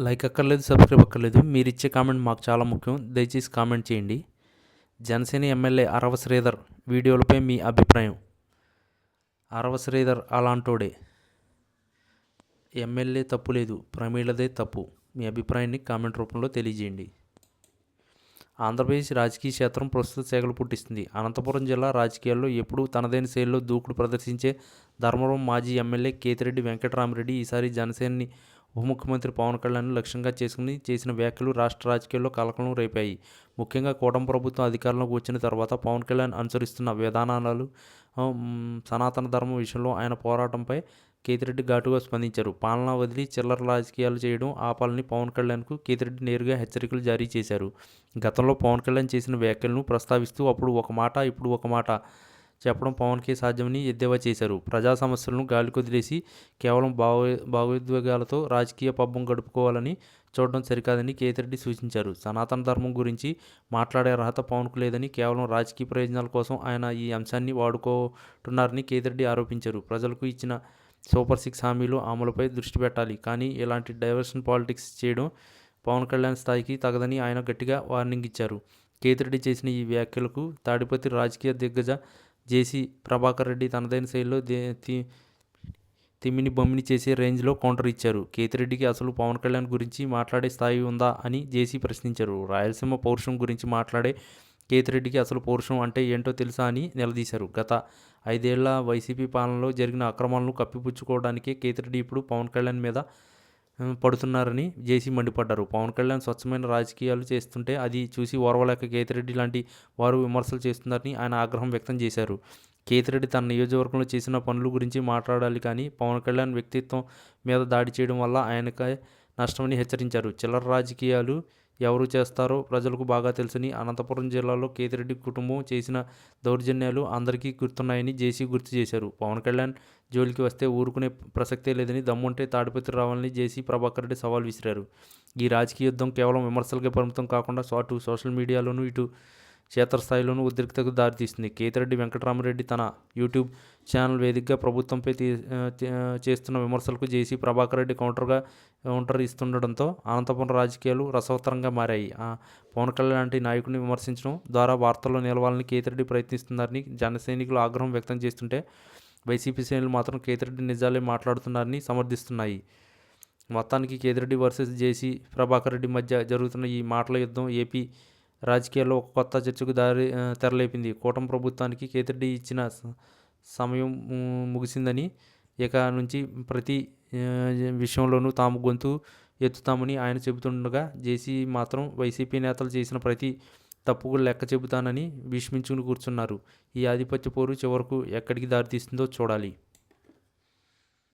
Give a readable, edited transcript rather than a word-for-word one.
Like అక్కర్లేదు, subscribe అక్కర్లేదు. మీరిచ్చే కామెంట్ మాకు చాలా ముఖ్యం. దయచేసి కామెంట్ చేయండి. జనసేన ఎమ్మెల్యే అరవ శ్రీధర్ వీడియోలపై మీ అభిప్రాయం. అరవ శ్రీధర్ అలాంటోడే. ఎమ్మెల్యే తప్పు లేదు, ప్రమీళదే తప్పు. మీ అభిప్రాయాన్ని కామెంట్ రూపంలో తెలియజేయండి. ఆంధ్రప్రదేశ్ రాజకీయ క్షేత్రం ప్రస్తుత సేగలు పుట్టిస్తుంది. అనంతపురం జిల్లా రాజకీయాల్లో ఎప్పుడూ తనదైన శైలిలో దూకుడు ప్రదర్శించే ధర్మవరం మాజీ ఎమ్మెల్యే కేతిరెడ్డి వెంకటరామిరెడ్డి ఈసారి జనసేనని ఉప ముఖ్యమంత్రి పవన్ కళ్యాణ్ లక్ష్యంగా చేసుకుని చేసిన వ్యాఖ్యలు రాష్ట్ర రాజకీయాల్లో కలకలం రేపాయి. ముఖ్యంగా కూటమి ప్రభుత్వం అధికారంలోకి వచ్చిన తర్వాత పవన్ కళ్యాణ్ అనుసరిస్తున్న విధానాలు, సనాతన ధర్మం విషయంలో ఆయన పోరాటంపై కేతిరెడ్డి ఘాటుగా స్పందించారు. పాలన వదిలి చిల్లర రాజకీయాలు చేయడం ఆపాలని పవన్ కళ్యాణ్కు కేతిరెడ్డి నేరుగా హెచ్చరికలు జారీ చేశారు. గతంలో పవన్ కళ్యాణ్ చేసిన వ్యాఖ్యలను ప్రస్తావిస్తూ అప్పుడు ఒక మాట, ఇప్పుడు ఒక మాట చెప్పడం పవన్కే సాధ్యమని ఎద్దేవా చేశారు. ప్రజా సమస్యలను గాలికొదిలేసి కేవలం భావోద్వేగాలతో రాజకీయ పబ్బం గడుపుకోవాలని చూడడం సరికాదని కేతిరెడ్డి సూచించారు. సనాతన ధర్మం గురించి మాట్లాడే అర్హత పవన్కు లేదని, కేవలం రాజకీయ ప్రయోజనాల కోసం ఆయన ఈ అంశాన్ని వాడుకుంటున్నారని కేతిరెడ్డి ఆరోపించారు. ప్రజలకు ఇచ్చిన సూపర్ 6 హామీలు అమలుపై దృష్టి పెట్టాలి, కానీ ఇలాంటి డైవర్షన్ పాలిటిక్స్ చేయడం పవన్ కళ్యాణ్ స్థాయికి తగదని ఆయన గట్టిగా వార్నింగ్ ఇచ్చారు. కేతిరెడ్డి చేసిన ఈ వ్యాఖ్యలకు తాడిపత్రి రాజకీయ దిగ్గజ జేసీ ప్రభాకర్ రెడ్డి తనదైన శైలిలో తిమ్మిని బొమ్మిని చేసే రేంజ్లో కౌంటర్ ఇచ్చారు. కేతిరెడ్డికి అసలు పవన్ కళ్యాణ్ గురించి మాట్లాడే స్థాయి ఉందా అని జేసీ ప్రశ్నించారు. రాయలసీమ పౌరుషం గురించి మాట్లాడే కేతిరెడ్డికి అసలు పౌరుషం అంటే ఏంటో తెలుసా అని నిలదీశారు. గత 5 ఏళ్ల వైసీపీ పాలనలో జరిగిన అక్రమాలను కప్పిపుచ్చుకోవడానికే కేతిరెడ్డి ఇప్పుడు పవన్ కళ్యాణ్ మీద పడుతున్నారని జేసీ మండిపడ్డారు. పవన్ కళ్యాణ్ స్వచ్ఛమైన రాజకీయాలు చేస్తుంటే అది చూసి ఓర్వలేక కేతిరెడ్డి లాంటి వారు విమర్శలు చేస్తున్నారని ఆయన ఆగ్రహం వ్యక్తం చేశారు. కేతిరెడ్డి తన నియోజకవర్గంలో చేసిన పనుల గురించి మాట్లాడాలి, కానీ పవన్ కళ్యాణ్ వ్యక్తిత్వం మీద దాడి చేయడం వల్ల ఆయనకే నష్టమని హెచ్చరించారు. చిల్లర రాజకీయాలు ఎవరు చేస్తారో ప్రజలకు బాగా తెలుసని, అనంతపురం జిల్లాలో కేతిరెడ్డి కుటుంబం చేసిన దౌర్జన్యాలు అందరికీ గుర్తున్నాయని జేసీ గుర్తు చేశారు. పవన్ కళ్యాణ్ జోలికి వస్తే ఊరుకునే ప్రసక్తే లేదని, దమ్ముంటే తాడిపత్రి రావాలని జేసీ ప్రభాకర్ రెడ్డి సవాల్ విసిరారు. ఈ రాజకీయ యుద్ధం కేవలం విమర్శలకే పరిమితం కాకుండా అటు సోషల్ మీడియాలోనూ ఇటు క్షేత్రస్థాయిలోనూ ఉద్రిక్తతకు దారితీస్తుంది. కేతిరెడ్డి వెంకటరామిరెడ్డి తన యూట్యూబ్ ఛానల్ వేదికగా ప్రభుత్వంపై చేస్తున్న విమర్శలకు జేసీ ప్రభాకర్ రెడ్డి కౌంటర్ ఇస్తుండడంతో అనంతపురం రాజకీయాలు రసవత్తరంగా మారాయి. పవన్ కళ్యాణ్ లాంటి నాయకుడిని విమర్శించడం ద్వారా వార్తల్లో నిలవాలని కేతిరెడ్డి ప్రయత్నిస్తున్నారని జనసైనికులు ఆగ్రహం వ్యక్తం చేస్తుంటే, వైసీపీ శ్రేణులు మాత్రం కేతిరెడ్డి నిజాలే మాట్లాడుతున్నారని సమర్థిస్తున్నాయి. మొత్తానికి కేతిరెడ్డి వర్సెస్ జేసీ ప్రభాకర్ రెడ్డి మధ్య జరుగుతున్న ఈ మాటల యుద్ధం ఏపీ రాజకీయాల్లో ఒక కొత్త చర్చకు తెరలేపింది. కూటమి ప్రభుత్వానికి కేతిరెడ్డి ఇచ్చిన సమయం ముగిసిందని, ఇక నుంచి ప్రతి విషయంలోనూ తాము గొంతు ఎత్తుతామని ఆయన చెబుతుండగా, జేసీ మాత్రం వైసీపీ నేతలు చేసిన ప్రతి తప్పుకు లెక్క చెబుతానని భీష్మించుకుని కూర్చున్నారు. ఈ ఆధిపత్య పోరు చివరకు ఎక్కడికి దారితీస్తుందో చూడాలి.